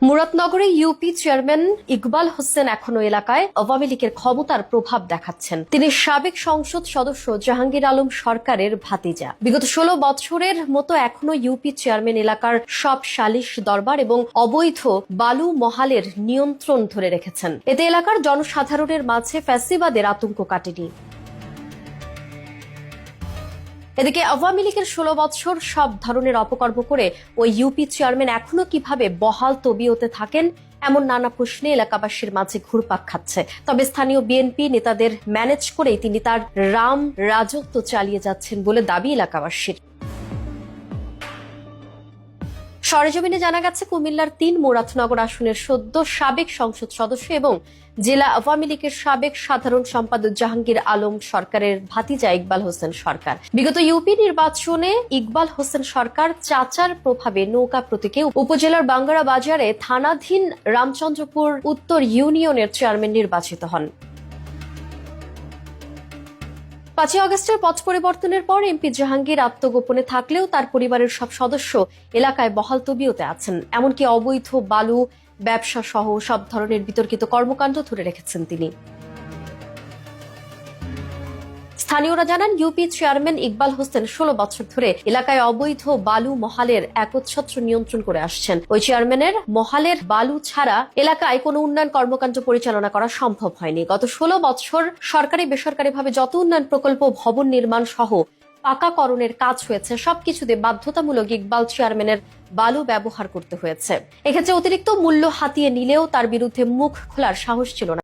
মুরাদনগরে UP chairman Iqbal Hossain এখনো এলাকায় আওয়ামী লীগের ক্ষমতার প্রভাব দেখাচ্ছেন। তিনি সাবেক সংসদ সদস্য জাহাঙ্গীর আলম সরকারের ভাতিজা। বিগত 16 বছরের মতো এখনো ইউপি চেয়ারম্যান এলাকার সব সালিশ দরবার এবং অবৈধ বালু মহালের নিয়ন্ত্রণ ধরে রেখেছেন। এতে এলাকার জনসাধারণের মাঝে ফ্যাসিবাদের আতঙ্ক কাটেনি। এদিকে আওয়ামী লীগের 16 বছর সব ধরনের অপকর্ম করে ওই ইউপি চেয়ারম্যান এখনো কিভাবে বহাল তবিয়তে থাকেন, এমন নানা প্রশ্নে এলাকাবাসীর মাঝে ঘুরপাক খাচ্ছে। তবে স্থানীয় বিএনপি নেতাদের ম্যানেজ করেই তিনি তার রাজত্ব চালিয়ে যাচ্ছেন বলে দাবি এলাকাবাসীর। সরেজমিনে জানা গেছে, কুমিল্লার 3 মুরাদনগর আসনের সদ্য সাবেক সংসদ সদস্য এবং জেলা আওয়ামী লীগের সাবেক সাধারণ সম্পাদক জাহাঙ্গীর আলম সরকারের ভাতিজা ইকবাল হোসেন সরকার। বিগত ইউপি নির্বাচনে ইকবাল হোসেন সরকার চাচার প্রভাবে নৌকা প্রতীকে উপজেলার বাঙ্গারা বাজারে থানাধীন রামচন্দ্রপুর উত্তর ইউনিয়নের চেয়ারম্যান নির্বাচিত হন। 5 আগস্টের পথ পরিবর্তনের পর এমপি জাহাঙ্গীর আত্মগোপনে থাকলেও তার পরিবারের সব সদস্য এলাকায় বহাল তবিয়তে আছেন। এমনকি অবৈধ বালু ব্যবসা সহ সব ধরনের বিতর্কিত কর্মকাণ্ড ধরে রেখেছেন তিনি। স্থানীয়রা জানান, ইউপি চেয়ারম্যান ইকবাল হোসেন 16 বছর ধরে এলাকায় অবৈধ বালু মহালের একচ্ছত্র নিয়ন্ত্রণ করে আসছেন। ওই চেয়ারম্যানের মহালের বালু ছাড়া এলাকায় কোনো উন্নয়ন কর্মকাণ্ড পরিচালনা করা সম্ভব হয়নি। গত 16 বছর সরকারি বেসরকারিভাবে যত উন্নয়ন প্রকল্প, ভবন নির্মাণ সহ পাকাকরণের কাজ হয়েছে, সবকিছুতে বাধ্যতামূলক ইকবাল চেয়ারম্যানের বালু ব্যবহার করতে হয়েছে। এক্ষেত্রে অতিরিক্ত মূল্য হাতিয়ে নিলেও তার বিরুদ্ধে মুখ খোলার সাহস ছিল না।